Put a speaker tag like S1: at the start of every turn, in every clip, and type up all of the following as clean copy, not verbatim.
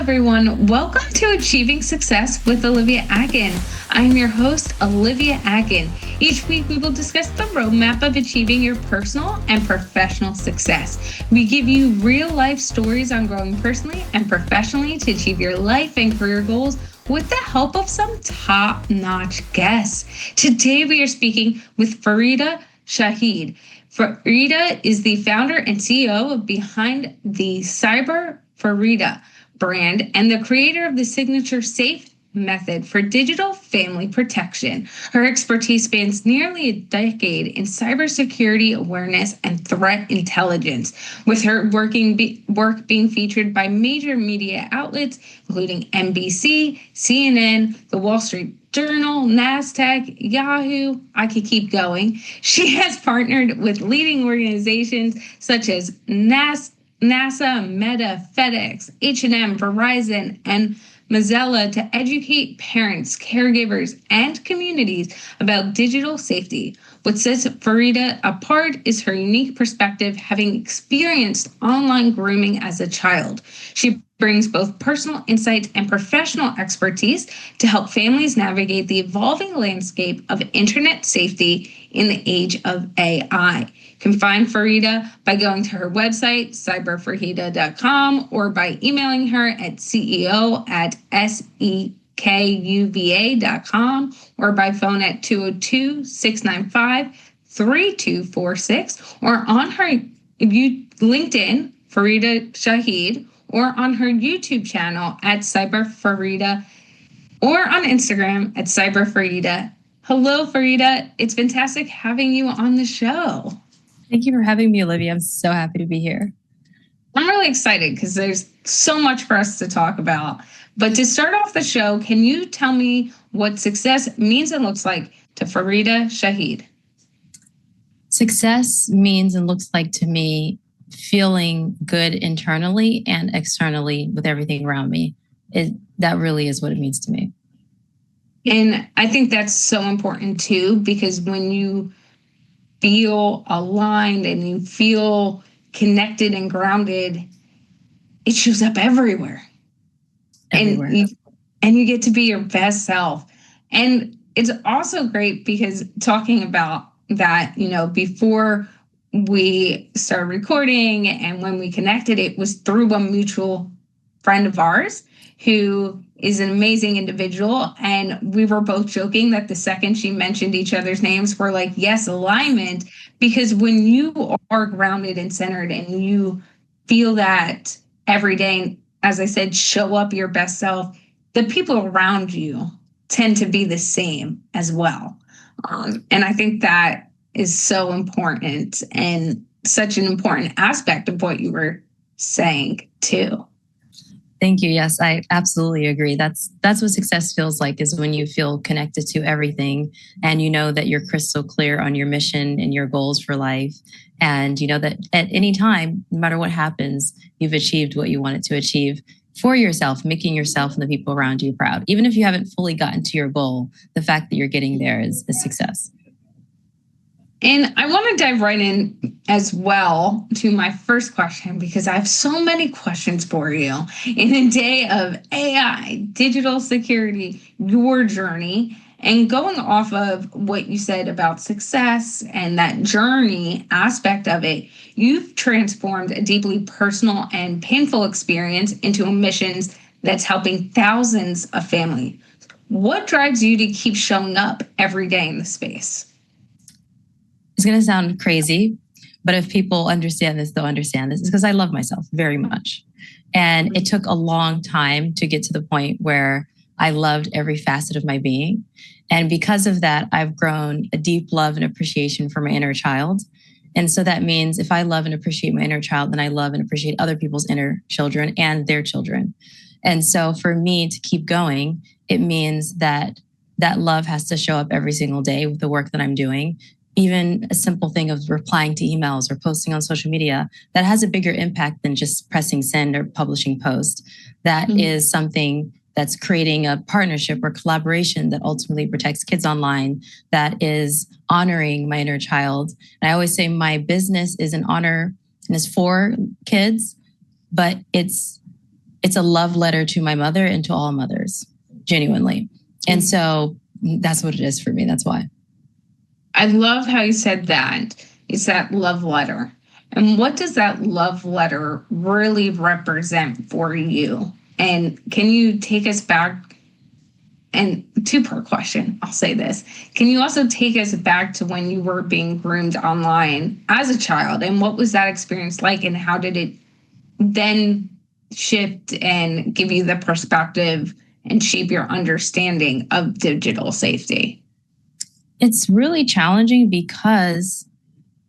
S1: everyone. Welcome to Achieving Success with Olivia Akin. I'm your host, Olivia Akin. Each week, we will discuss the roadmap of achieving your personal and professional success. We give you real-life stories on growing personally and professionally to achieve your life and career goals with the help of some top-notch guests. Today, we are speaking with Fareedah Shaheed. Fareedah is the founder and CEO behind the Fareedah brand and the creator of the signature safe method for digital family protection. Her expertise spans nearly a decade in cybersecurity awareness and threat intelligence, with her work being featured by major media outlets, including NBC, CNN, The Wall Street Journal, NASDAQ, Yahoo. I could keep going. She has partnered with leading organizations such as NASA, Meta, FedEx, H&M, Verizon, and Mozilla to educate parents, caregivers, and communities about digital safety. What sets Fareedah apart is her unique perspective, having experienced online grooming as a child. She brings both personal insights and professional expertise to help families navigate the evolving landscape of internet safety in the age of AI. You can find Fareedah by going to her website, cyberfareedah.com, or by emailing her at ceo@sekuva.com, or by phone at 202-695-3246, or on her LinkedIn, Fareedah Shaheed, or on her YouTube channel at Cyberfareedah, or on Instagram at Cyberfareedah. Hello, Fareedah. It's fantastic having you on the show.
S2: Thank you for having me, Olivia. I'm so happy to be here.
S1: I'm really excited because there's so much for us to talk about. But to start off the show, can you tell me what success means and looks like to Fareedah Shaheed?
S2: Success means and looks like to me feeling good internally and externally with everything around me. That really is what it means to me.
S1: And I think that's so important too, because when you feel aligned and you feel connected and grounded, it shows up everywhere.
S2: Everywhere.
S1: And you get to be your best self. And it's also great because talking about that, before we started recording and when we connected, it was through a mutual friend of ours who is an amazing individual. And we were both joking that the second she mentioned each other's names, we're like, yes, alignment. Because when you are grounded and centered and you feel that every day, and as I said, show up your best self, the people around you tend to be the same as well. And I think that is so important and such an important aspect of what you were saying too.
S2: Thank you. Yes, I absolutely agree. That's what success feels like, is when you feel connected to everything and you know that you're crystal clear on your mission and your goals for life. And you know that at any time, no matter what happens, you've achieved what you wanted to achieve for yourself, making yourself and the people around you proud. Even if you haven't fully gotten to your goal, the fact that you're getting there is a success.
S1: And I want to dive right in as well to my first question, because I have so many questions for you. In a day of AI, digital security, your journey, and going off of what you said about success and that journey aspect of it, you've transformed a deeply personal and painful experience into a mission that's helping thousands of families. What drives you to keep showing up every day in the space?
S2: It's going to sound crazy, but if people understand this, they'll understand this. It's because I love myself very much. And it took a long time to get to the point where I loved every facet of my being. And because of that, I've grown a deep love and appreciation for my inner child. And so that means if I love and appreciate my inner child, then I love and appreciate other people's inner children and their children. And so for me to keep going, it means that that love has to show up every single day with the work that I'm doing. Even a simple thing of replying to emails or posting on social media, that has a bigger impact than just pressing send or publishing post. That is something that's creating a partnership or collaboration that ultimately protects kids online, that is honoring my inner child. And I always say my business is an honor and it's for kids, but it's it's a love letter to my mother and to all mothers, genuinely. And so that's what it is for me. That's why.
S1: I love how you said that. It's that love letter. And what does that love letter really represent for you? And can you take us back? And two-part question, I'll say this. Can you also take us back to when you were being groomed online as a child? And what was that experience like? And how did it then shift and give you the perspective and shape your understanding of digital safety?
S2: It's really challenging because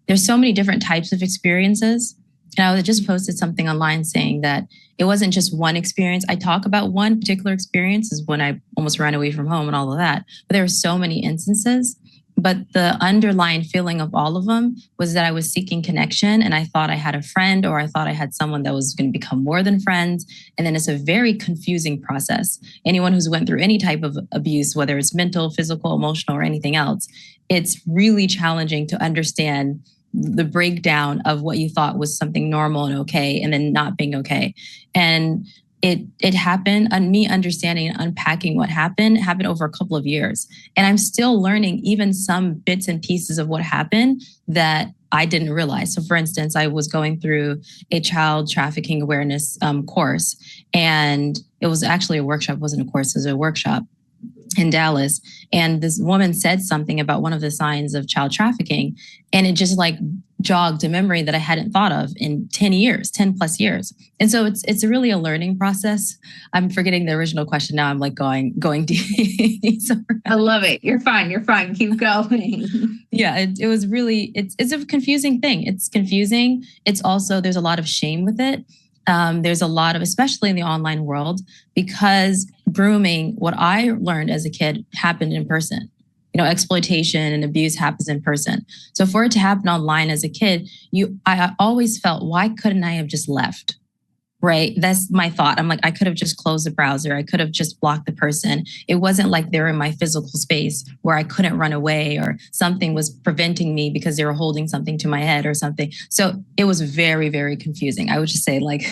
S2: there's so many different types of experiences. And I just posted something online saying that it wasn't just one experience. I talk about one particular experience is when I almost ran away from home and all of that. But there were so many instances. But the underlying feeling of all of them was that I was seeking connection and I thought I had a friend or I thought I had someone that was going to become more than friends. And then it's a very confusing process. Anyone who's went through any type of abuse, whether it's mental, physical, emotional, or anything else, it's really challenging to understand the breakdown of what you thought was something normal and okay, and then not being okay. And it happened, and me understanding and unpacking what happened over a couple of years. And I'm still learning even some bits and pieces of what happened that I didn't realize. So for instance, I was going through a child trafficking awareness course, and it was actually a workshop. It wasn't a course, it was a workshop in Dallas. And this woman said something about one of the signs of child trafficking. And it just like jogged a memory that I hadn't thought of in 10 plus years. And so it's really a learning process. I'm forgetting the original question now. I'm like going deep.
S1: I love it. You're fine. Keep going.
S2: Yeah, it was really, it's a confusing thing. It's confusing. It's also, there's a lot of shame with it. There's a lot of, especially in the online world, because grooming, what I learned as a kid, happened in person. Exploitation and abuse happens in person. So for it to happen online as a kid, I always felt, why couldn't I have just left? Right? That's my thought. I'm like, I could have just closed the browser. I could have just blocked the person. It wasn't like they were in my physical space where I couldn't run away or something was preventing me because they were holding something to my head or something. So it was very, very confusing. I would just say like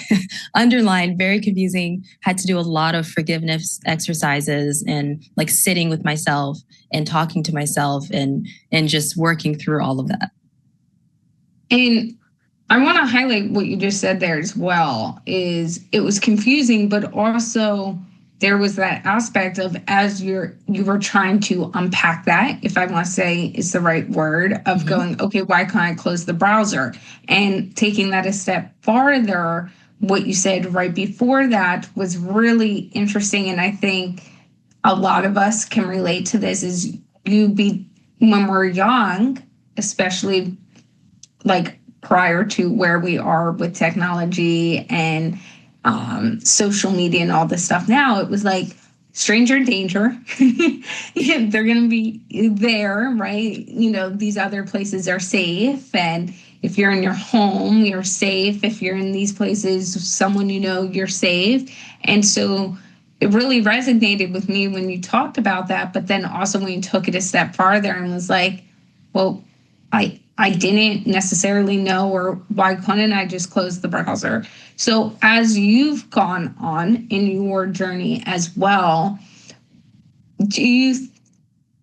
S2: underlined, very confusing, had to do a lot of forgiveness exercises and like sitting with myself and talking to myself and just working through all of that.
S1: And I want to highlight what you just said there as well, is it was confusing, but also there was that aspect of as you were trying to unpack that, if I want to say is the right word, of going, okay, why can't I close the browser? And taking that a step farther, what you said right before that was really interesting. And I think a lot of us can relate to this is when we're young, especially like prior to where we are with technology and social media and all this stuff now, it was like stranger danger. They're going to be there, right? These other places are safe. And if you're in your home, you're safe. If you're in these places, someone you're safe. And so it really resonated with me when you talked about that. But then also when you took it a step farther and was like, well, I didn't necessarily know, or why couldn't I just close the browser? So as you've gone on in your journey as well, do you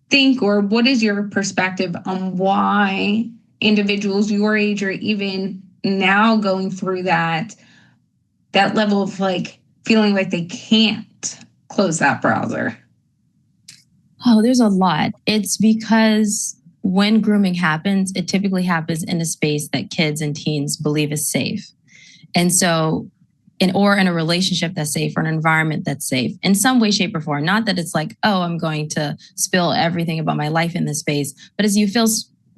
S1: think, or what is your perspective on why individuals your age or even now going through that level of like feeling like they can't close that browser?
S2: Oh, there's a lot. It's because when grooming happens, it typically happens in a space that kids and teens believe is safe. And so, in a relationship that's safe or an environment that's safe in some way, shape, or form. Not that it's like, oh, I'm going to spill everything about my life in this space, but as you feel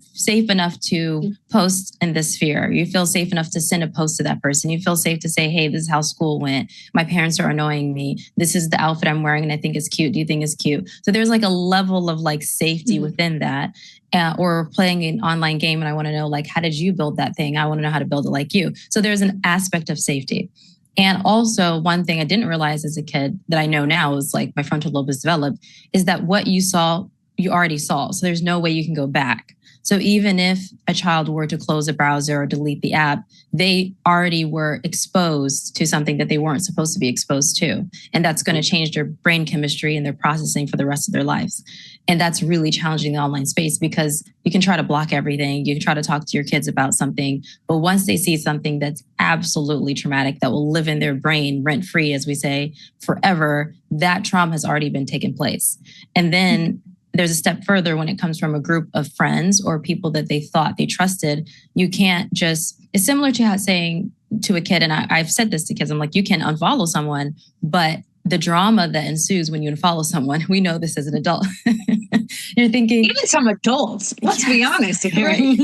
S2: safe enough to post in this sphere, you feel safe enough to send a post to that person. You feel safe to say, hey, this is how school went. My parents are annoying me. This is the outfit I'm wearing and I think it's cute. Do you think it's cute? So there's like a level of like safety within that. Or playing an online game and I want to know, like, how did you build that thing? I want to know how to build it like you. So there's an aspect of safety. And also one thing I didn't realize as a kid that I know now is like my frontal lobe is developed, is that what you saw, you already saw. So there's no way you can go back. So even if a child were to close a browser or delete the app, they already were exposed to something that they weren't supposed to be exposed to. And that's going to change their brain chemistry and their processing for the rest of their lives. And that's really challenging the online space, because you can try to block everything. You can try to talk to your kids about something. But once they see something that's absolutely traumatic, that will live in their brain rent free, as we say, forever, that trauma has already been taken place. And then there's a step further when it comes from a group of friends or people that they thought they trusted. You can't just, it's similar to how saying to a kid, and I've said this to kids, I'm like, you can unfollow someone, but the drama that ensues when you unfollow someone, we know this as an adult. You're thinking,
S1: even some adults, let's be honest here.
S2: Right?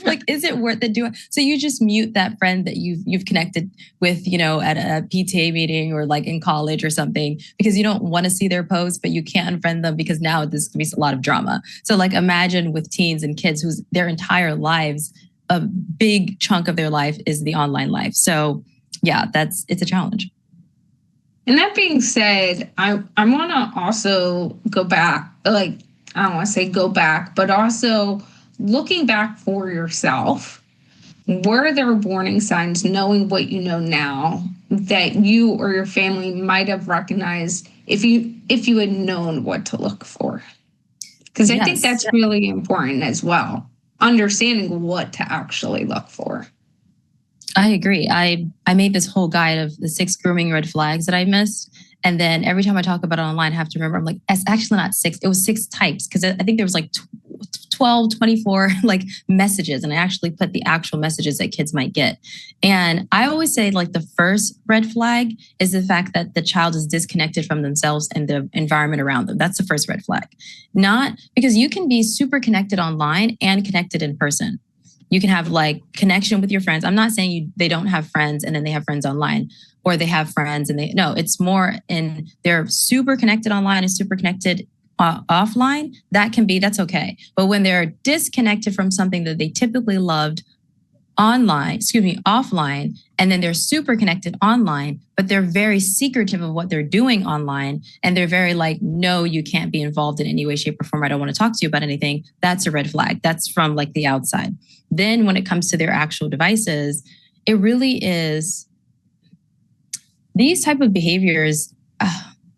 S2: Like, is it worth it? So you just mute that friend that you've connected with, at a PTA meeting or like in college or something, because you don't want to see their posts, but you can't unfriend them because now there's going to be a lot of drama. So like, imagine with teens and kids whose their entire lives, a big chunk of their life is the online life. So yeah, it's a challenge.
S1: And that being said, I want to also go back, like, I don't want to say go back, but also looking back for yourself. Were there warning signs, knowing what you know now, that you or your family might have recognized if you had known what to look for? Because I think that's really important as well, understanding what to actually look for.
S2: I agree. I made this whole guide of the 6 grooming red flags that I missed. And then every time I talk about it online, I have to remember, I'm like, it's actually not 6. It was 6 types, because I think there was like 12, 24 like messages. And I actually put the actual messages that kids might get. And I always say, like, the first red flag is the fact that the child is disconnected from themselves and the environment around them. That's the first red flag. Not because you can be super connected online and connected in person. You can have like connection with your friends. I'm not saying they don't have friends and then they have friends online, or they have friends and no, it's more in they're super connected online and super connected offline. That's okay. But when they're disconnected from something that they typically loved offline, and then they're super connected online, but they're very secretive of what they're doing online. And they're very like, no, you can't be involved in any way, shape, or form. I don't want to talk to you about anything. That's a red flag. That's from like the outside. Then when it comes to their actual devices, it really is these type of behaviors.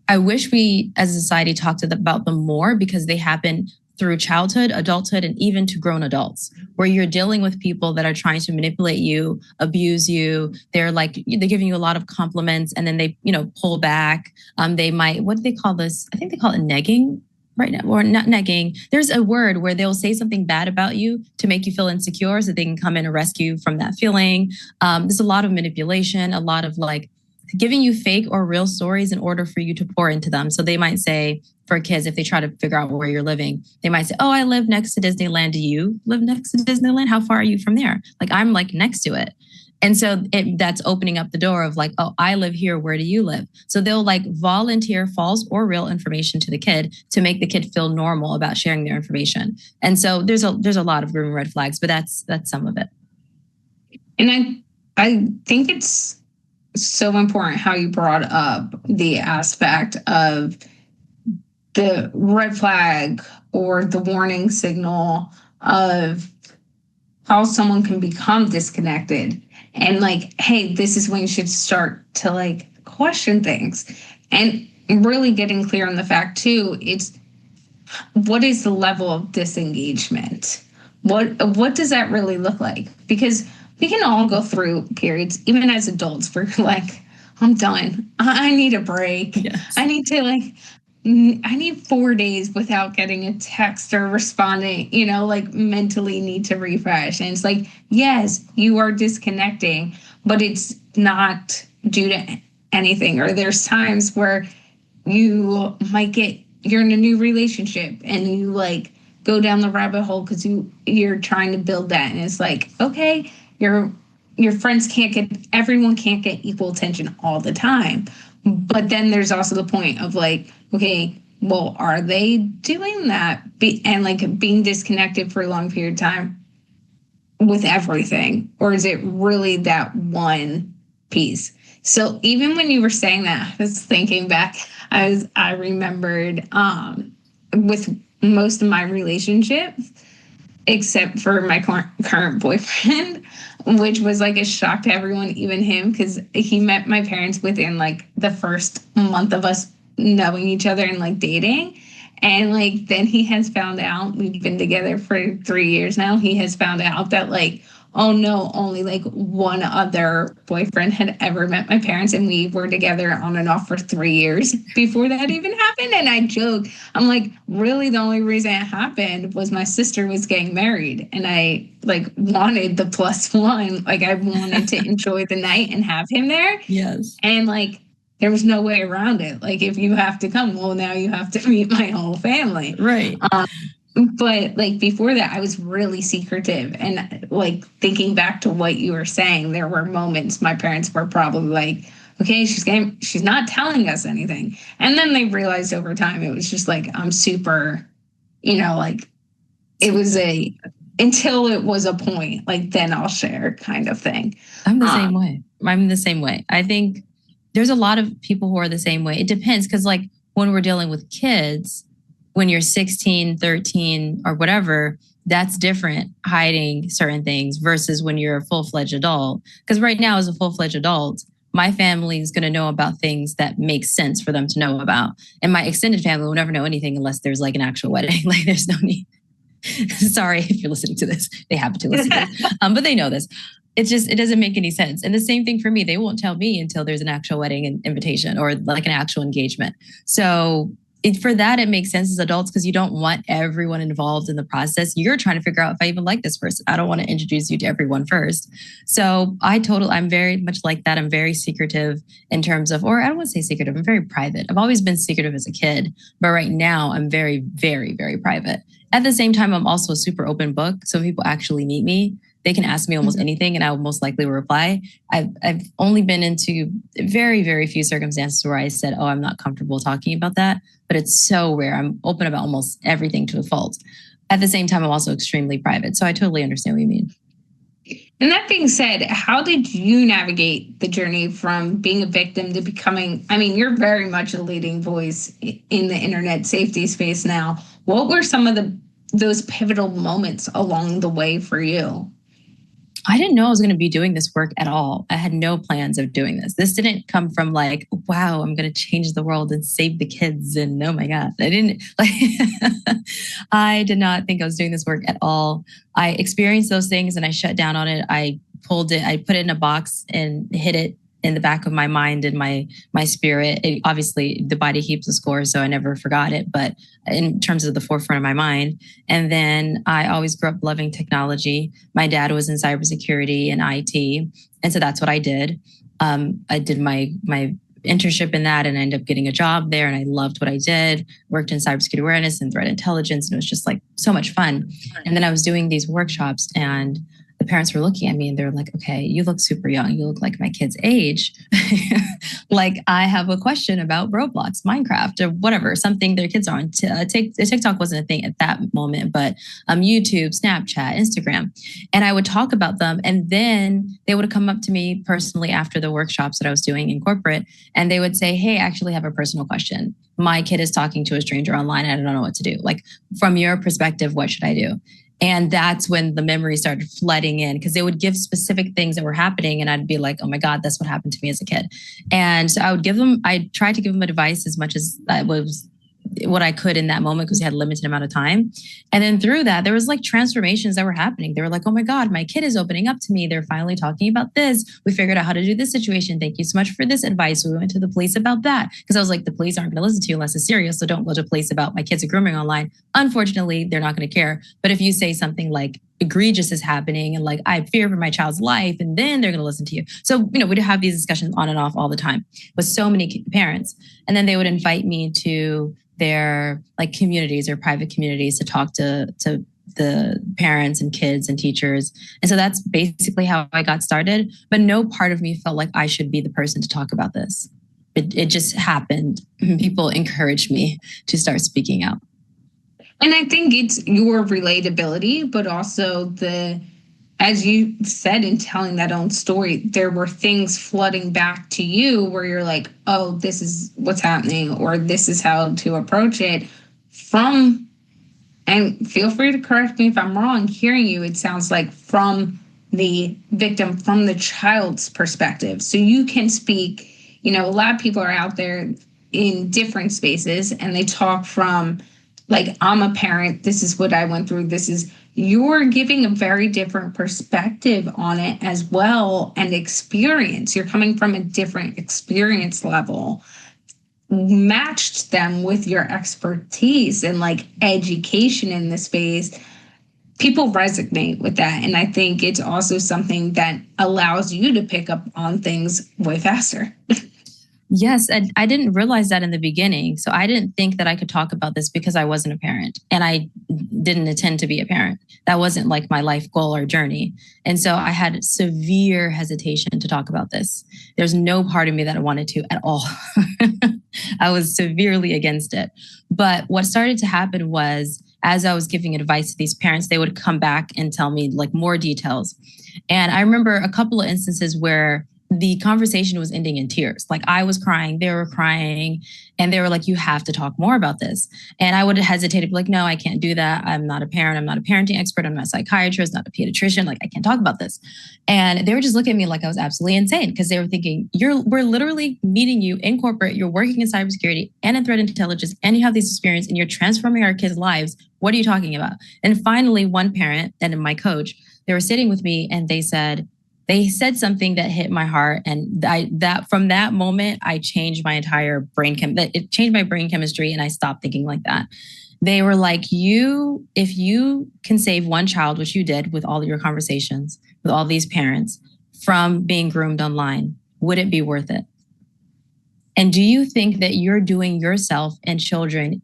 S2: I wish we as a society talked about them more, because they happen through childhood, adulthood, and even to grown adults, where you're dealing with people that are trying to manipulate you, abuse you. They're giving you a lot of compliments, and then they, pull back. They might, what do they call this? I think they call it negging right now, or not negging. There's a word where they'll say something bad about you to make you feel insecure, so they can come in and rescue you from that feeling. There's a lot of manipulation, a lot of like giving you fake or real stories in order for you to pour into them. So they might say, for kids, if they try to figure out where you're living, they might say, oh, I live next to Disneyland. Do you live next to Disneyland? How far are you from there? Like, I'm like next to it. And so that's opening up the door of like, oh, I live here. Where do you live? So they'll like volunteer false or real information to the kid to make the kid feel normal about sharing their information. And so there's a lot of grooming red flags, but that's some of it.
S1: And I think it's so important how you brought up the aspect of the red flag or the warning signal of how someone can become disconnected, and like, hey, this is when you should start to like question things, and really getting clear on the fact too, it's what is the level of disengagement? What does that really look like? Because we can all go through periods, even as adults, where you're like, I'm done. I need a break.
S2: Yes.
S1: I need 4 days without getting a text or responding, like mentally need to refresh. And it's like, yes, you are disconnecting, but it's not due to anything. Or there's times where you're in a new relationship and you like go down the rabbit hole because you're trying to build that. And it's like, okay, your friends everyone can't get equal attention all the time. But then there's also the point of like, okay, well, are they doing that? And like being disconnected for a long period of time with everything? Or is it really that one piece? So even when you were saying that, I was thinking back, I remembered with most of my relationships, except for my current boyfriend, which was like a shock to everyone, even him, because he met my parents within like the first month of us knowing each other and like dating. And like then he has found out, we've been together for 3 years now. He has found out that like, oh no, only like one other boyfriend had ever met my parents, and we were together on and off for 3 years before that even happened. And I joke, I'm like, really, the only reason it happened was my sister was getting married, and I like wanted the plus one. Like I wanted to enjoy the night and have him there.
S2: Yes.
S1: And like there was no way around it. Like if you have to come, well, now you have to meet my whole family.
S2: Right.
S1: But like before that, I was really secretive. And like thinking back to what you were saying, there were moments my parents were probably like, okay, she's not telling us anything. And then they realized over time it was just like, I'm super, like it was until it was a point, like then I'll share kind of thing.
S2: I'm the same way. I'm the same way. I think there's a lot of people who are the same way. It depends, because like when we're dealing with kids, when you're 16, 13, or whatever, that's different, hiding certain things versus when you're a full-fledged adult. Because right now, as a full-fledged adult, my family is going to know about things that make sense for them to know about. And my extended family will never know anything unless there's like an actual wedding. Like there's no need. Sorry if you're listening to this. They happen to listen to this. But they know this. It doesn't make any sense. And the same thing for me. They won't tell me until there's an actual wedding and invitation or like an actual engagement. So for that, it makes sense as adults because you don't want everyone involved in the process. You're trying to figure out if I even like this person. I don't want to introduce you to everyone first. So I'm very much like that. I'm very secretive in terms of, or I don't want to say secretive, I'm very private. I've always been secretive as a kid, but right now I'm very, very, very private. At the same time, I'm also a super open book. So if people actually meet me, they can ask me almost anything and I will most likely reply. I've only been into very, very few circumstances where I said, oh, I'm not comfortable talking about that. But it's so rare. I'm open about almost everything to a fault. At the same time, I'm also extremely private. So I totally understand what you mean.
S1: And that being said, how did you navigate the journey from being a victim to becoming, you're very much a leading voice in the internet safety space now. What were some of those pivotal moments along the way for you?
S2: I didn't know I was going to be doing this work at all. I had no plans of doing this. This didn't come from like, wow, I'm going to change the world and save the kids. And oh my God, I did not think I was doing this work at all. I experienced those things and I shut down on it. I pulled it, I put it in a box and hid it in the back of my mind and my spirit. Obviously, the body keeps the score, so I never forgot it, but in terms of the forefront of my mind. And then I always grew up loving technology. My dad was in cybersecurity and IT, and so that's what I did. I did my internship in that and I ended up getting a job there and I loved what I did, worked in cybersecurity awareness and threat intelligence, and it was just like so much fun. And then I was doing these workshops and the parents were looking at me and they're like, okay, you look super young. You look like my kid's age. Like I have a question about Roblox, Minecraft, or whatever, something their kids are on. TikTok wasn't a thing at that moment, but YouTube, Snapchat, Instagram. And I would talk about them. And then they would come up to me personally after the workshops that I was doing in corporate. And they would say, hey, I actually have a personal question. My kid is talking to a stranger online. And I don't know what to do. Like from your perspective, what should I do? And that's when the memories started flooding in because they would give specific things that were happening. And I'd be like, oh my God, that's what happened to me as a kid. And so I tried to give them advice as much as that was what I could in that moment because we had a limited amount of time. And then through that, there was like transformations that were happening. They were like, oh my God, my kid is opening up to me. They're finally talking about this. We figured out how to do this situation. Thank you so much for this advice. We went to the police about that. Because I was like, the police aren't going to listen to you unless it's serious. So don't go to police about my kids are grooming online. Unfortunately, they're not going to care. But if you say something like egregious is happening and like I fear for my child's life, and then they're going to listen to you. So, we'd have these discussions on and off all the time with so many parents. And then they would invite me to their like communities or private communities to talk to the parents and kids and teachers. And so that's basically how I got started. But no part of me felt like I should be the person to talk about this. It just happened. People encouraged me to start speaking out.
S1: And I think it's your relatability, but also as you said in telling that own story, there were things flooding back to you where you're like, oh, this is what's happening, or this is how to approach it from And feel free to correct me if I'm wrong. Hearing you, it sounds like from the victim, from the child's perspective. So you can speak, a lot of people are out there in different spaces and they talk from like, I'm a parent, this is what I went through, you're giving a very different perspective on it as well, and experience. You're coming from a different experience level, matched them with your expertise and like education in the space. People resonate with that. And I think it's also something that allows you to pick up on things way faster.
S2: Yes, and I didn't realize that in the beginning. So I didn't think that I could talk about this because I wasn't a parent and I didn't intend to be a parent. That wasn't like my life goal or journey. And so I had severe hesitation to talk about this. There's no part of me that I wanted to at all. I was severely against it. But what started to happen was, as I was giving advice to these parents, they would come back and tell me like more details. And I remember a couple of instances where the conversation was ending in tears. Like I was crying, they were crying, and they were like, you have to talk more about this. And I would hesitate to be like, no, I can't do that. I'm not a parent. I'm not a parenting expert. I'm not a psychiatrist, not a pediatrician. Like I can't talk about this. And they were just looking at me like I was absolutely insane because they were thinking, we're literally meeting you in corporate. You're working in cybersecurity and in threat intelligence, and you have this experience and you're transforming our kids' lives. What are you talking about? And finally, one parent and my coach, they were sitting with me and they said something that hit my heart, and from that moment, I changed my entire it changed my brain chemistry, and I stopped thinking like that. They were like, if you can save one child, which you did with all of your conversations with all these parents from being groomed online, would it be worth it? And do you think that you're doing yourself and children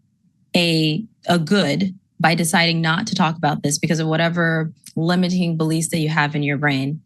S2: a good by deciding not to talk about this because of whatever limiting beliefs that you have in your brain?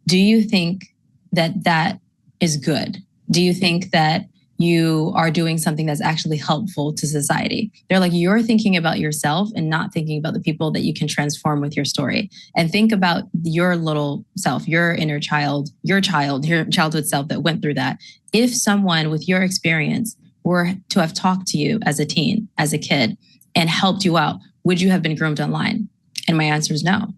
S2: Do you think that is good? Do you think that you are doing something that's actually helpful to society? They're like, you're thinking about yourself and not thinking about the people that you can transform with your story. And think about your little self, your inner child, your childhood self that went through that. If someone with your experience were to have talked to you as a teen, as a kid, and helped you out, would you have been groomed online? And my answer is no.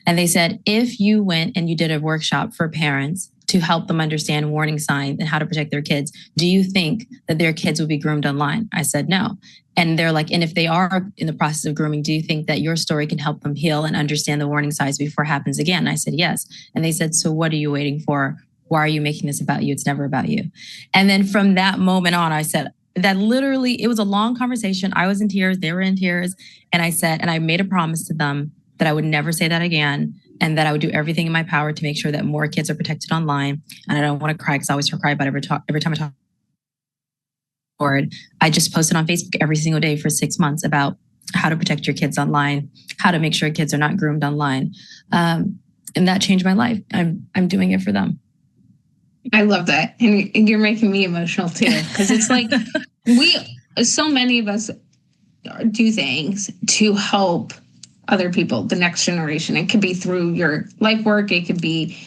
S2: And they said, if you went and you did a workshop for parents to help them understand warning signs and how to protect their kids, do you think that their kids would be groomed online? I said, no. And they're like, and if they are in the process of grooming, do you think that your story can help them heal and understand the warning signs before it happens again? And I said, yes. And they said, so what are you waiting for? Why are you making this about you? It's never about you. And then from that moment on, I said, that literally, it was a long conversation. I was in tears. They were in tears. And I said, and I made a promise to them that I would never say that again, and that I would do everything in my power to make sure that more kids are protected online. And I don't want to cry because I always cry about every time I talk. I just posted on Facebook every single day for 6 months about how to protect your kids online, how to make sure kids are not groomed online. And that changed my life. I'm doing it for them.
S1: I love that. And you're making me emotional too, because it's like so many of us do things to help other people, the next generation. It could be through your life work. It could be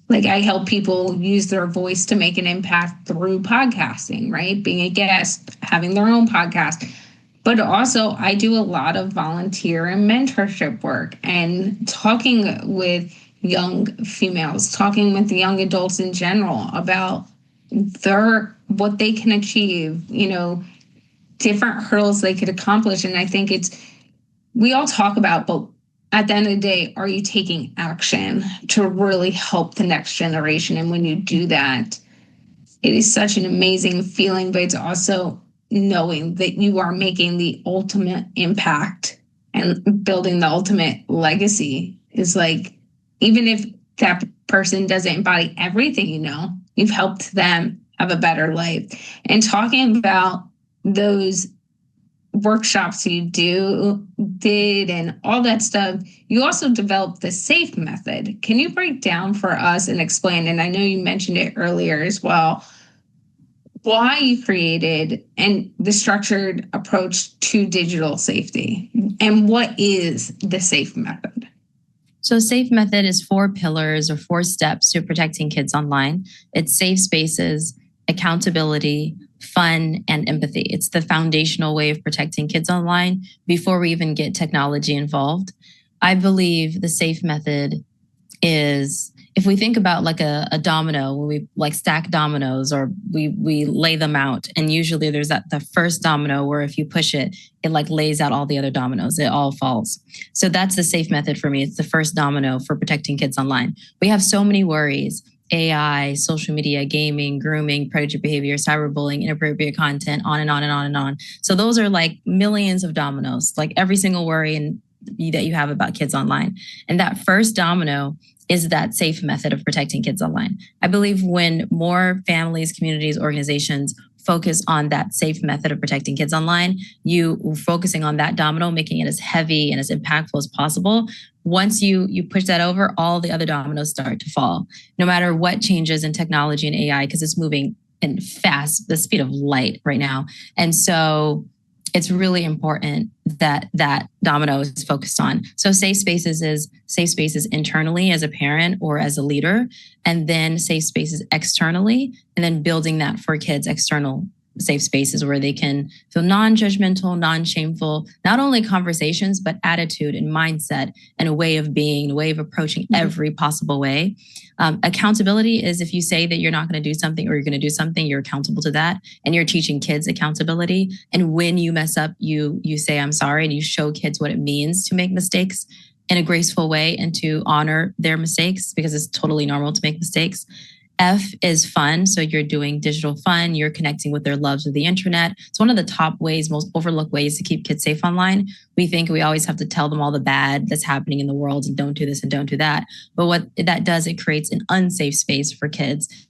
S1: like I help people use their voice to make an impact through podcasting, right? Being a guest, having their own podcast. But also I do a lot of volunteer and mentorship work and talking with young females, talking with the young adults in general about what they can achieve, different hurdles they could accomplish. And I think we all talk about, but at the end of the day, are you taking action to really help the next generation? And when you do that, it is such an amazing feeling, but it's also knowing that you are making the ultimate impact and building the ultimate legacy. Is like, even if that person doesn't embody everything, you've helped them have a better life. And talking about those workshops you did and all that stuff, you also developed the SAFE method. Can you break down for us and explain, and I know you mentioned it earlier as well, why you created and the structured approach to digital safety, and what is the SAFE method?
S2: So SAFE method is 4 pillars or 4 steps to protecting kids online. It's safe spaces, accountability, fun, and empathy. It's the foundational way of protecting kids online before we even get technology involved. I believe the safe method is, if we think about like a domino, when we like stack dominoes or we lay them out, and usually there's the first domino where if you push it, it like lays out all the other dominoes, it all falls. So that's the safe method for me. It's the first domino for protecting kids online. We have so many worries: AI, social media, gaming, grooming, predatory behavior, cyberbullying, inappropriate content, on and on and on and on. So those are like millions of dominoes, like every single worry that you have about kids online. And that first domino is that safe method of protecting kids online. I believe when more families, communities, organizations focus on that safe method of protecting kids online, you focusing on that domino, making it as heavy and as impactful as possible. Once you push that over, all the other dominoes start to fall, no matter what changes in technology and AI, because it's moving in fast, the speed of light right now. And so it's really important that that domino is focused on. So safe spaces is safe spaces internally as a parent or as a leader, and then safe spaces externally, and then building that for kids, external safe spaces where they can feel non-judgmental, non-shameful, not only conversations, but attitude and mindset and a way of being, a way of approaching every possible way. Accountability is if you say that you're not going to do something or you're going to do something, you're accountable to that, and you're teaching kids accountability. And when you mess up, you say, I'm sorry, and you show kids what it means to make mistakes in a graceful way and to honor their mistakes, because it's totally normal to make mistakes. F is fun. So you're doing digital fun. You're connecting with their loves of the internet. It's one of the top ways, most overlooked ways to keep kids safe online. We think we always have to tell them all the bad that's happening in the world and don't do this and don't do that. But what that does, it creates an unsafe space for kids.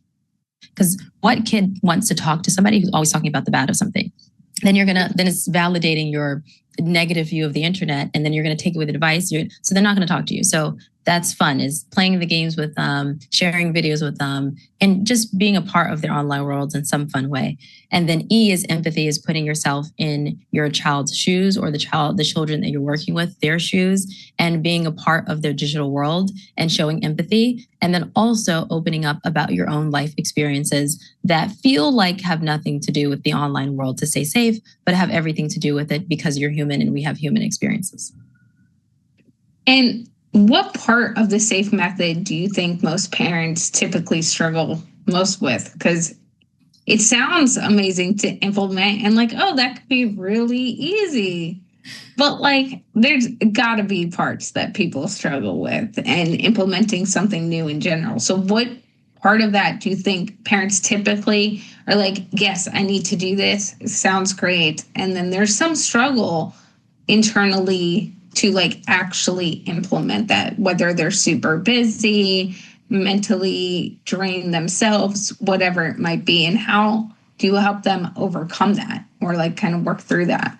S2: Because what kid wants to talk to somebody who's always talking about the bad of something? Then it's validating your negative view of the internet, and then you're going to take it with advice. So they're not going to talk to you. So that's fun, is playing the games with them, sharing videos with them, and just being a part of their online worlds in some fun way. And then E is empathy, is putting yourself in your child's shoes, or the children that you're working with, their shoes, and being a part of their digital world and showing empathy. And then also opening up about your own life experiences that feel like have nothing to do with the online world to stay safe, but have everything to do with it because you're human and we have human experiences.
S1: And what part of the safe method do you think most parents typically struggle most with? Because it sounds amazing to implement and like, oh, that could be really easy. But like, there's got to be parts that people struggle with and implementing something new in general. So what part of that do you think parents typically are like, yes, I need to do this. It sounds great. And then there's some struggle internally to like actually implement that, whether they're super busy, mentally drained themselves, whatever it might be. And how do you help them overcome that or like kind of work through that?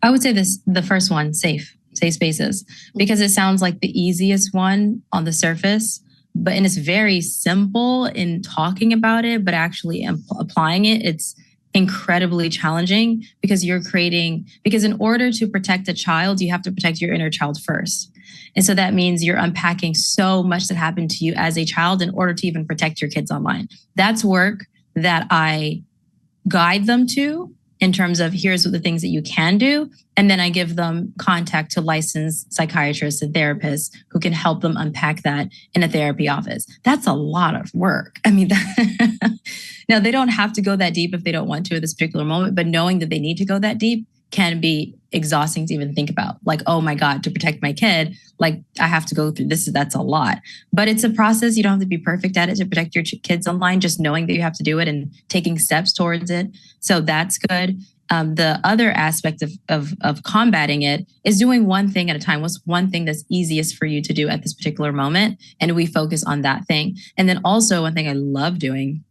S2: I would say the first one, safe spaces, because it sounds like the easiest one on the surface, and it's very simple in talking about it, but actually applying it, it's incredibly challenging because in order to protect a child, you have to protect your inner child first. And so that means you're unpacking so much that happened to you as a child in order to even protect your kids online. That's work that I guide them to in terms of here's the things that you can do. And then I give them contact to licensed psychiatrists and therapists who can help them unpack that in a therapy office. That's a lot of work. I mean, now they don't have to go that deep if they don't want to at this particular moment, but knowing that they need to go that deep can be exhausting to even think about. Like, oh my God, to protect my kid, like I have to go through this. That's a lot, but it's a process. You don't have to be perfect at it to protect your kids online, just knowing that you have to do it and taking steps towards it. So that's good. The other aspect of combating it is doing one thing at a time. What's one thing that's easiest for you to do at this particular moment? And we focus on that thing. And then also one thing I love doing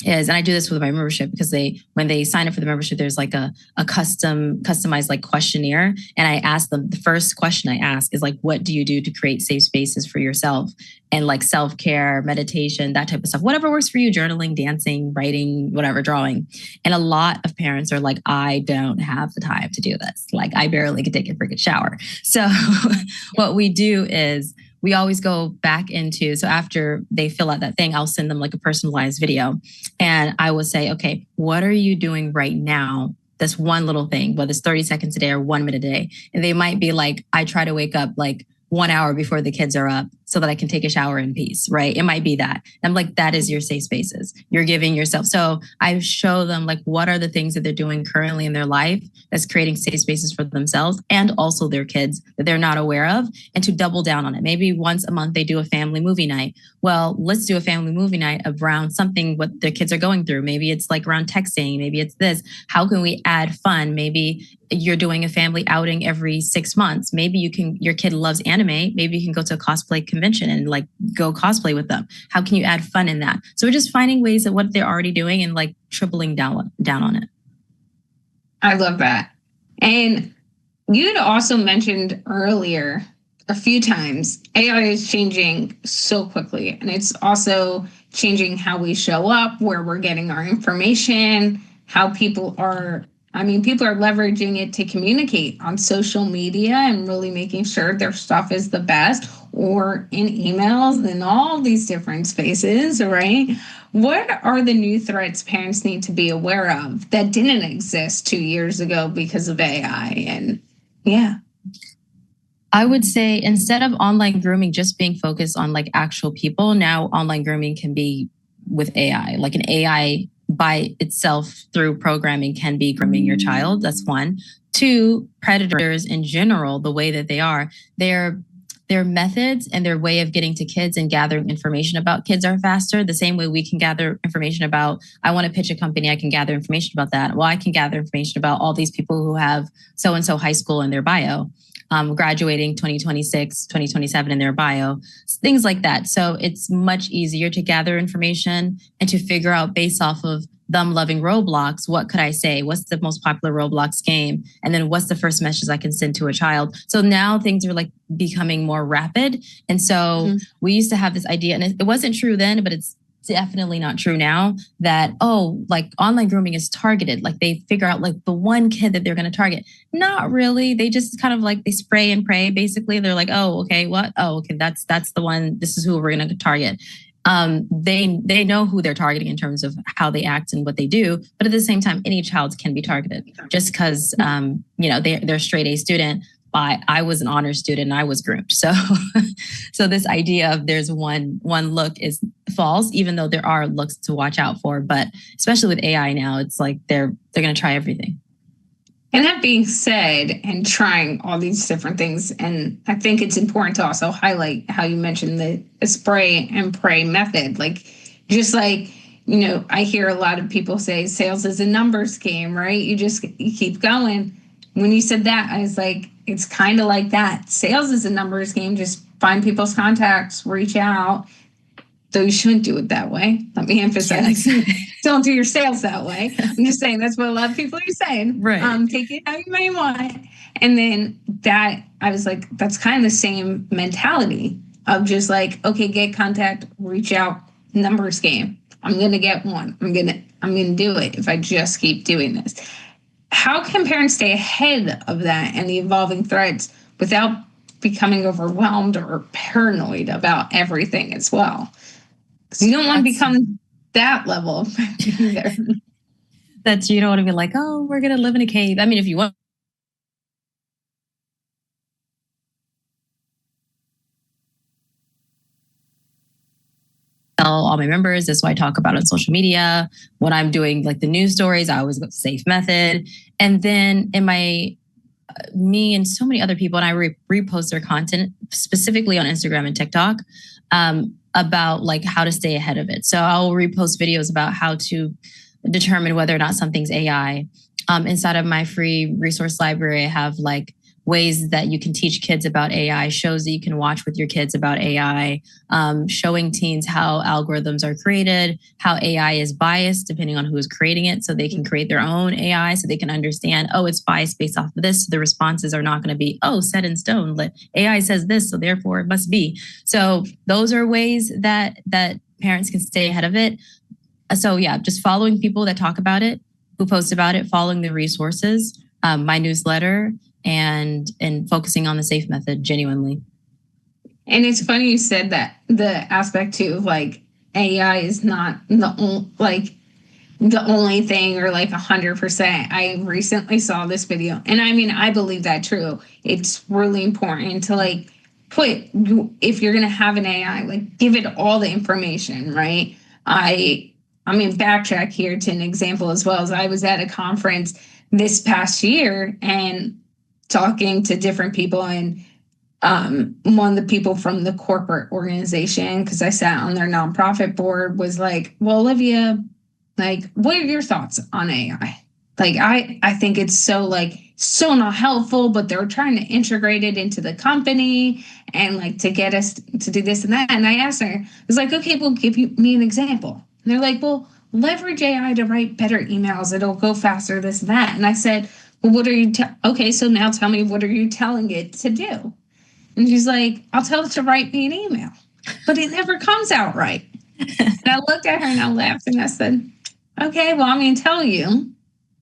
S2: is, and I do this with my membership, because when they sign up for the membership, there's like a customized like questionnaire. And I ask them, the first question I ask is like, what do you do to create safe spaces for yourself? And like self-care, meditation, that type of stuff, whatever works for you, journaling, dancing, writing, whatever, drawing. And a lot of parents are like, I don't have the time to do this. Like I barely could take a freaking shower. So what we do is we always go back into, so after they fill out that thing, I'll send them like a personalized video. And I will say, okay, what are you doing right now? This one little thing, whether it's 30 seconds a day or 1 minute a day. And they might be like, I try to wake up like 1 hour before the kids are up so that I can take a shower in peace, right? It might be that. And I'm like, that is your safe spaces. You're giving yourself. So I show them like, what are the things that they're doing currently in their life that's creating safe spaces for themselves and also their kids that they're not aware of, and to double down on it. Maybe once a month they do a family movie night. Well, let's do a family movie night around something what their kids are going through. Maybe it's like around texting. Maybe it's this. How can we add fun? Maybe you're doing a family outing every 6 months. Maybe your kid loves anime. Maybe you can go to a cosplay convention and like go cosplay with them. How can you add fun in that? So we're just finding ways of what they're already doing and like tripling down on it.
S1: I love that. And you'd also mentioned earlier a few times, AI is changing so quickly, and it's also changing how we show up, where we're getting our information, how people are leveraging it to communicate on social media and really making sure their stuff is the best, or in emails and all these different spaces, right? What are the new threats parents need to be aware of that didn't exist 2 years ago because of AI? And yeah.
S2: I would say instead of online grooming just being focused on like actual people, now online grooming can be with AI. Like an AI by itself through programming can be grooming your child. That's one. Two, predators in general, the way that they are, their methods and their way of getting to kids and gathering information about kids are faster. The same way we can gather information about, I want to pitch a company, I can gather information about that. Well, I can gather information about all these people who have so-and-so high school in their bio. Graduating 2026, 2027 in their bio, things like that. So it's much easier to gather information and to figure out based off of them loving Roblox, what could I say? What's the most popular Roblox game? And then what's the first message I can send to a child? So now things are like becoming more rapid. And so we used to have this idea, and it wasn't true then, but it's definitely not true now, that, oh, like online grooming is targeted. Like they figure out like the one kid that they're going to target. Not really. They just kind of like, they spray and pray. Basically, they're like, oh, okay, what? Oh, okay, that's the one. This is who we're going to target. They know who they're targeting in terms of how they act and what they do. But at the same time, any child can be targeted just because, they're a straight A student. I was an honors student and I was groomed. So this idea of there's one look is false, even though there are looks to watch out for. But especially with AI now, it's like they're going to try everything.
S1: And that being said, and trying all these different things, and I think it's important to also highlight how you mentioned the spray and pray method. Like, just like, I hear a lot of people say sales is a numbers game, right? You keep going. When you said that, I was like, it's kind of like that. Sales is a numbers game. Just find people's contacts, reach out. Though you shouldn't do it that way. Let me emphasize. Yes. Don't do your sales that way. I'm just saying that's what a lot of people are saying.
S2: Right.
S1: Take it how you may want. And then I was like, that's kind of the same mentality of just like, okay, get contact, reach out, numbers game. I'm gonna get one. I'm gonna do it if I just keep doing this. How can parents stay ahead of that and the evolving threats without becoming overwhelmed or paranoid about everything as well? Because you don't want to become that level either.
S2: You don't want to be like, oh, we're going to live in a cave. I mean, if you want. Tell all my members, this is what I talk about on social media. When I'm doing like the news stories, I always go safe method. And then me and so many other people, and I repost their content specifically on Instagram and TikTok about like how to stay ahead of it. So I'll repost videos about how to determine whether or not something's AI. Inside of my free resource library, I have like ways that you can teach kids about AI, shows that you can watch with your kids about AI, showing teens how algorithms are created, how AI is biased depending on who is creating it, so they can create their own AI, so they can understand, oh, it's biased based off of this. So the responses are not going to be, oh, set in stone. AI says this, so therefore it must be. So those are ways that parents can stay ahead of it. So yeah, just following people that talk about it, who post about it, following the resources, my newsletter, and focusing on the safe method genuinely.
S1: And it's funny you said that, the aspect too of like AI is not the only thing, or like 100%. I recently saw this video, and I mean, I believe that true. It's really important to like if you're gonna have an AI, like give it all the information, right? I mean, backtrack here to an example as well. As I was at a conference this past year and talking to different people, and one of the people from the corporate organization, because I sat on their nonprofit board, was like, well, Olivia, like, what are your thoughts on AI? Like, I think it's so not helpful, but they're trying to integrate it into the company and like to get us to do this and that. And I asked her, I was like, okay, well, me an example. And they're like, well, leverage AI to write better emails. It'll go faster, this and that. And I said, well, what are you, okay, so now tell me, what are you telling it to do? And she's like, I'll tell it to write me an email, but it never comes out right. And I looked at her and I laughed and I said, okay, well, I'm going to tell you,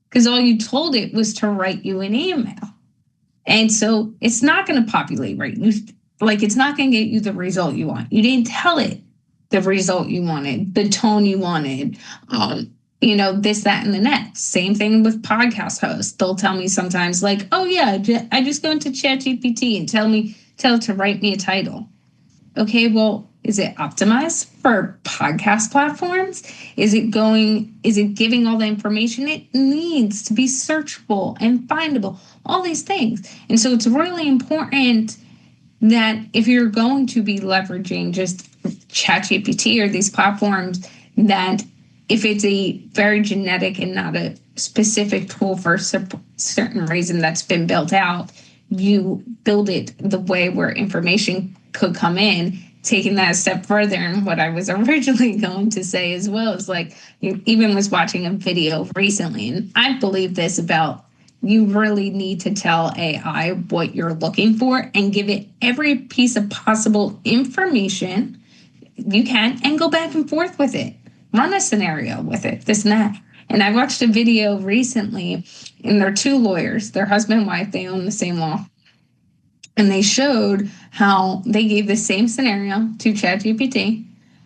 S1: because all you told it was to write you an email. And so it's not going to populate right. Like, it's not going to get you the result you want. You didn't tell it the result you wanted, the tone you wanted, this, that, and the next. Same thing with podcast hosts. They'll tell me sometimes, like, oh, yeah, I just go into ChatGPT and tell it to write me a title. Okay, well, is it optimized for podcast platforms? Is it giving all the information it needs to be searchable and findable? All these things. And so it's really important that if you're going to be leveraging just ChatGPT or these platforms, that if it's a very genetic and not a specific tool for a certain reason that's been built out, you build it the way where information could come in. Taking that a step further, and what I was originally going to say as well is like, you even was watching a video recently, and I believe this about, you really need to tell AI what you're looking for and give it every piece of possible information you can, and go back and forth with it. Run a scenario with it, this and that. And I watched a video recently, and they're two lawyers, they're husband and wife, they own the same law. And they showed how they gave the same scenario to ChatGPT.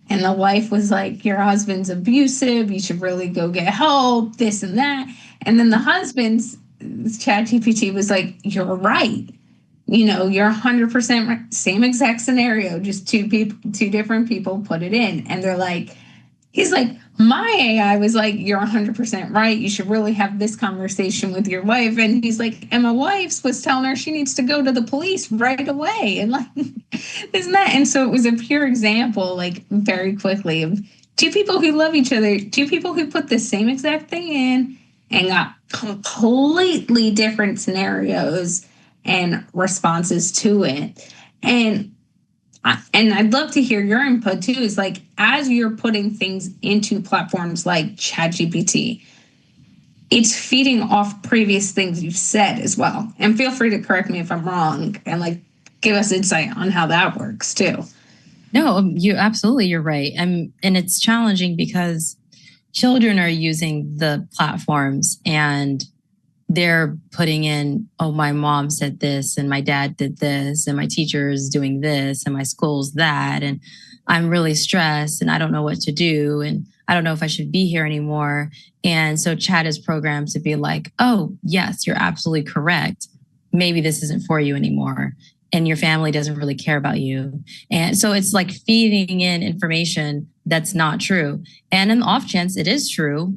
S1: And the wife was like, your husband's abusive. You should really go get help, this and that. And then the husband's ChatGPT was like, you're right. You're 100% right. Same exact scenario, just two different people put it in. And they're like, he's like, my AI was like, you're 100% right. You should really have this conversation with your wife. And he's like, and my wife was telling her she needs to go to the police right away. And like, isn't that? And so it was a pure example, like very quickly, of two people who love each other, two people who put the same exact thing in and got completely different scenarios and responses to it. And I'd love to hear your input too, is like, as you're putting things into platforms like ChatGPT, it's feeding off previous things you've said as well. And feel free to correct me if I'm wrong and like give us insight on how that works too.
S2: No, you're right. And it's challenging because children are using the platforms and they're putting in, oh, my mom said this and my dad did this and my teacher is doing this and my school's that. And I'm really stressed and I don't know what to do. And I don't know if I should be here anymore. And so chat is programmed to be like, oh, yes, you're absolutely correct. Maybe this isn't for you anymore. And your family doesn't really care about you. And so it's like feeding in information that's not true. And in the off chance it is true,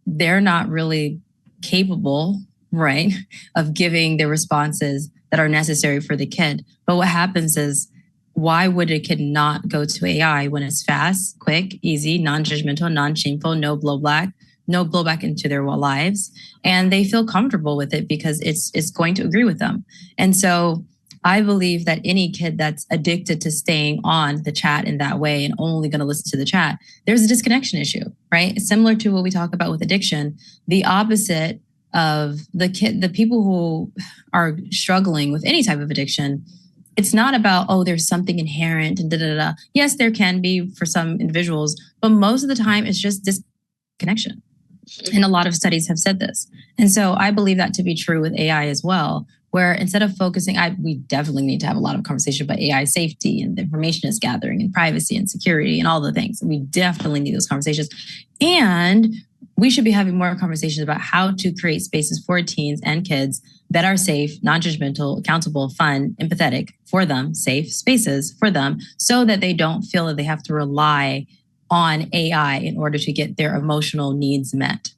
S2: they're not really capable, right, of giving the responses that are necessary for the kid. But what happens is, why would a kid not go to AI when it's fast, quick, easy, non-judgmental, non-shameful, no blowback into their lives, and they feel comfortable with it because it's going to agree with them. And so I believe that any kid that's addicted to staying on the chat in that way and only going to listen to the chat, there's a disconnection issue, right? It's similar to what we talk about with addiction. The opposite of the people who are struggling with any type of addiction, it's not about, oh, there's something inherent and da-da-da. Yes, there can be for some individuals, but most of the time it's just disconnection. And a lot of studies have said this. And so I believe that to be true with AI as well, where instead of focusing, we definitely need to have a lot of conversation about AI safety and the information it's gathering and privacy and security and all the things. We definitely need those conversations. And we should be having more conversations about how to create spaces for teens and kids that are safe, non-judgmental, accountable, fun, empathetic for them, safe spaces for them, so that they don't feel that they have to rely on AI in order to get their emotional needs met.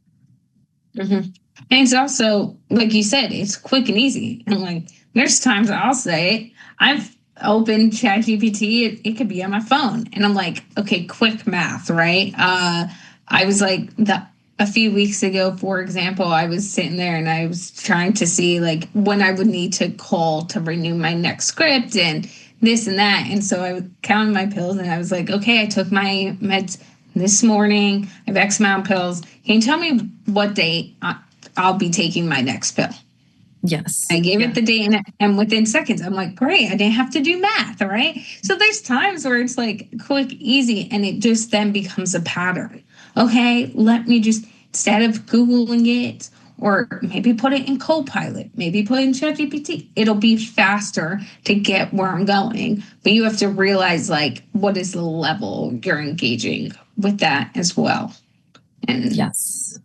S1: Mm-hmm. And it's also, like you said, it's quick and easy. And like, there's times I'll say, I've opened ChatGPT, it could be on my phone. And I'm like, okay, quick math, right? I was like, a few weeks ago, for example, I was sitting there and I was trying to see like when I would need to call to renew my next script and this and that. And so I counted my pills and I was like, okay, I took my meds this morning. I have X amount of pills. Can you tell me what date I'll be taking my next pill?
S2: Yes.
S1: I gave it the date and within seconds, I'm like, great, I didn't have to do math, right? So there's times where it's like quick, easy, and it just then becomes a pattern. Okay, let me just, instead of Googling it, or maybe put it in Copilot, maybe put it in ChatGPT, it'll be faster to get where I'm going. But you have to realize like, what is the level you're engaging with that as well. And
S2: yes.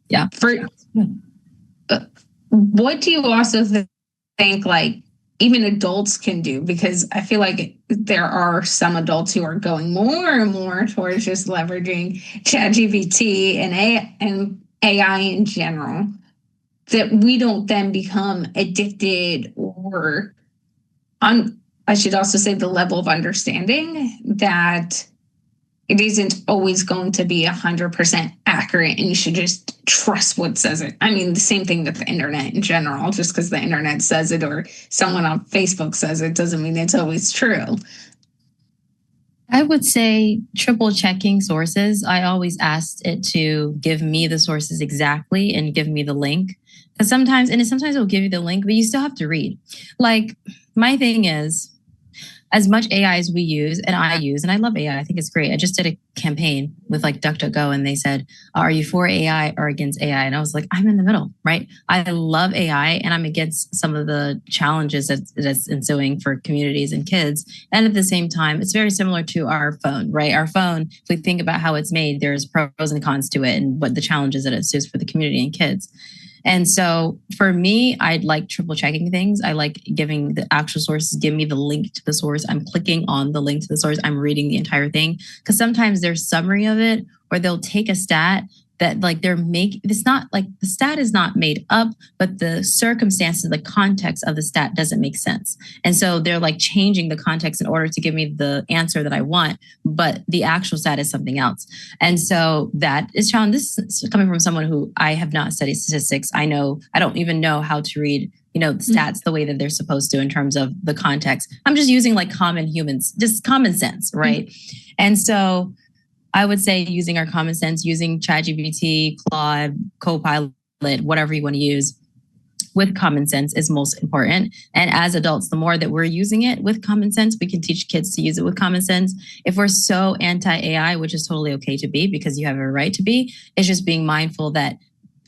S2: Yeah.
S1: What do you also think like even adults can do? Because I feel like there are some adults who are going more and more towards just leveraging ChatGPT and AI in general, that we don't then become addicted or I should also say the level of understanding that it isn't always going to be 100% accurate and you should just trust what says it. I mean, the same thing with the internet in general. Just because the internet says it or someone on Facebook says it doesn't mean it's always true.
S2: I would say triple checking sources. I always asked it to give me the sources exactly and give me the link. Because sometimes it'll give you the link, but you still have to read. Like, my thing is, as much AI as we use, and I love AI, I think it's great. I just did a campaign with like DuckDuckGo and they said, are you for AI or against AI? And I was like, I'm in the middle, right? I love AI and I'm against some of the challenges that's ensuing for communities and kids. And at the same time, it's very similar to our phone, right? Our phone, if we think about how it's made, there's pros and cons to it and what the challenges that it ensues for the community and kids. And so for me, I'd like triple checking things. I like giving the actual sources, give me the link to the source. I'm clicking on the link to the source. I'm reading the entire thing. Because sometimes there's summary of it, or they'll take a stat that like it's not like the stat is not made up, but the circumstances, the context of the stat doesn't make sense. And so they're like changing the context in order to give me the answer that I want, but the actual stat is something else. And so that is challenging. This is coming from someone who I have not studied statistics. I don't even know how to read, the stats the way that they're supposed to in terms of the context. I'm just using like common humans, just common sense, right? And so I would say using our common sense, using ChatGPT, Claude, Copilot, whatever you want to use with common sense is most important. And as adults, the more that we're using it with common sense, we can teach kids to use it with common sense. If we're so anti-AI, which is totally okay to be because you have a right to be, it's just being mindful that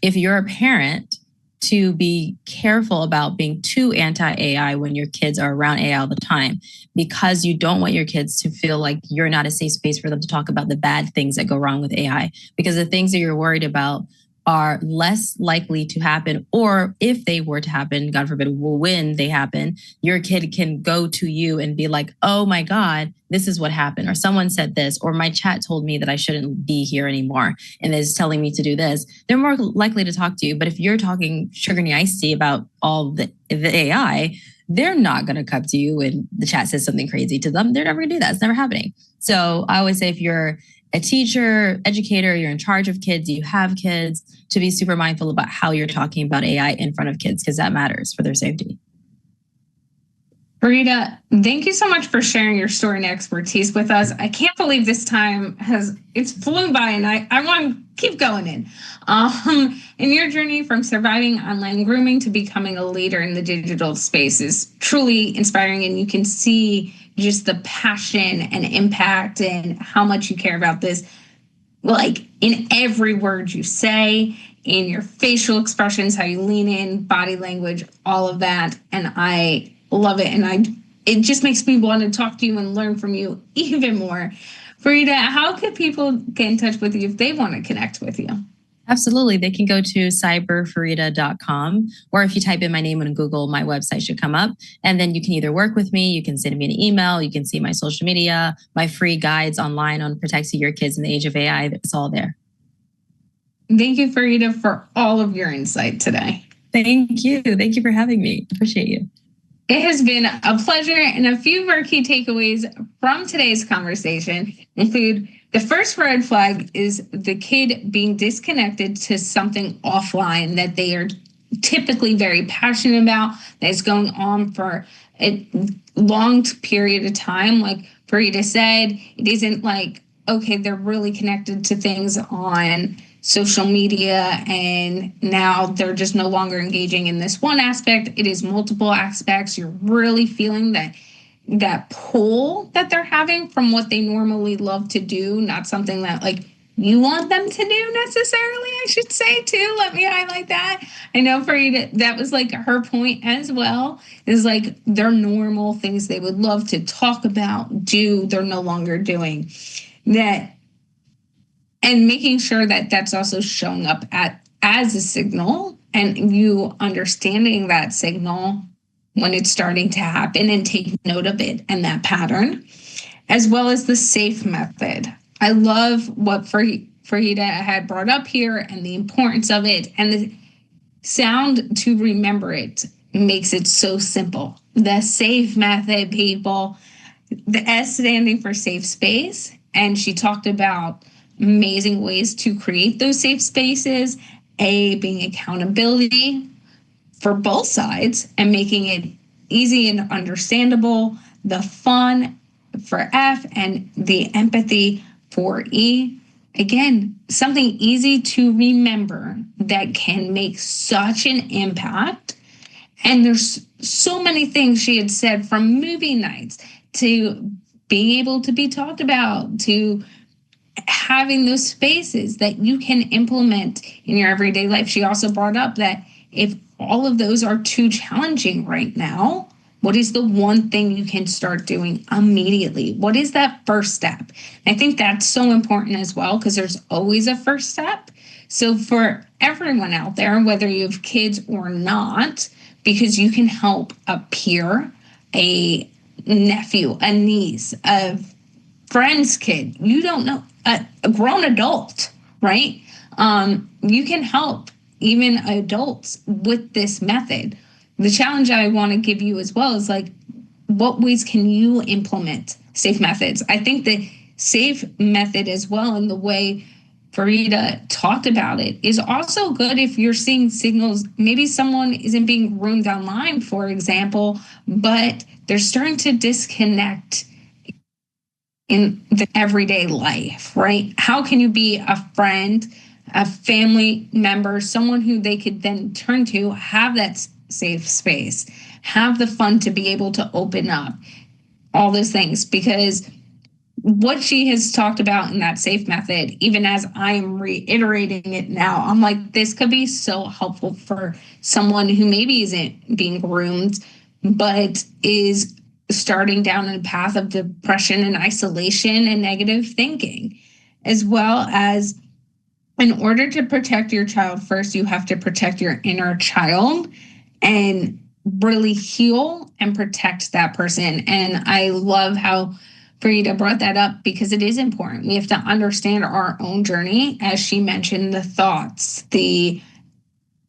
S2: if you're a parent, to be careful about being too anti-AI when your kids are around AI all the time, because you don't want your kids to feel like you're not a safe space for them to talk about the bad things that go wrong with AI, because the things that you're worried about are less likely to happen, or if they were to happen, God forbid, when they happen, your kid can go to you and be like, oh my God, this is what happened, or someone said this, or my chat told me that I shouldn't be here anymore and is telling me to do this. They're more likely to talk to you. But if you're talking sugar and iced tea about all the AI, they're not going to come to you when the chat says something crazy to them. They're never going to do that. It's never happening. So I always say if you're a teacher, educator, you're in charge of kids, you have kids, to be super mindful about how you're talking about AI in front of kids, because that matters for their safety.
S1: Fareedah, thank you so much for sharing your story and expertise with us. I can't believe this time it's flown by, and I want to keep going in your journey from surviving online grooming to becoming a leader in the digital space is truly inspiring, and you can see just the passion and impact and how much you care about this. like in every word you say, in your facial expressions, how you lean in, body language, all of that. And I love it. And it just makes me want to talk to you and learn from you even more. Fareedah, how could people get in touch with you if they want to connect with you?
S2: Absolutely. They can go to cyberfareedah.com, or if you type in my name in Google, my website should come up. And then you can either work with me, you can send me an email, you can see my social media, my free guides online on protecting your kids in the age of AI. It's all there.
S1: Thank you, Fareedah, for all of your insight today.
S2: Thank you. Thank you for having me. Appreciate you.
S1: It has been a pleasure, and a few of our key takeaways from today's conversation include: the first red flag is the kid being disconnected to something offline that they are typically very passionate about, that's going on for a long period of time. Like Fareedah said, it isn't like, okay, they're really connected to things on social media and now they're just no longer engaging in this one aspect. It is multiple aspects. You're really feeling that pull that they're having from what they normally love to do, not something that like you want them to do necessarily, I should say too. Let me highlight that. I know Fareedah, that was like her point as well, is like their normal things they would love to talk about, do, they're no longer doing that. And making sure that that's also showing up as a signal, and you understanding that signal when it's starting to happen and take note of it and that pattern, as well as the SAFE method. I love what Fareedah had brought up here and the importance of it, and the sound to remember it makes it so simple. The SAFE method, people, the S standing for safe space, and she talked about amazing ways to create those safe spaces. A being accountability for both sides and making it easy and understandable. The fun for F, and the empathy for E. Again, something easy to remember that can make such an impact. And there's so many things she had said, from movie nights to being able to be talked about, to having those spaces that you can implement in your everyday life. She also brought up that if all of those are too challenging right now, what is the one thing you can start doing immediately? What is that first step? I think that's so important as well, because there's always a first step. So for everyone out there, whether you have kids or not, because you can help a peer, a nephew, a niece, a friend's kid, you don't know, a grown adult, right? You can help even adults with this method. The challenge I want to give you as well is like, what ways can you implement safe methods? I think the safe method as well, and the way Fareedah talked about it, is also good if you're seeing signals. Maybe someone isn't being groomed online, for example, but they're starting to disconnect in the everyday life, right? How can you be a friend, a family member, someone who they could then turn to, have that safe space, have the fun to be able to open up, all those things? Because what she has talked about in that safe method, even as I am reiterating it now, I'm like, this could be so helpful for someone who maybe isn't being groomed, but is starting down a path of depression and isolation and negative thinking, as well as, in order to protect your child first, you have to protect your inner child and really heal and protect that person. And I love how Fareedah brought that up, because it is important. We have to understand our own journey, as she mentioned, the thoughts, the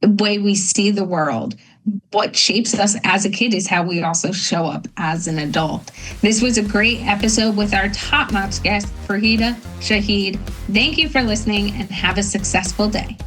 S1: way we see the world. What shapes us as a kid is how we also show up as an adult. This was a great episode with our top-notch guest, Fareedah Shaheed. Thank you for listening, and have a successful day.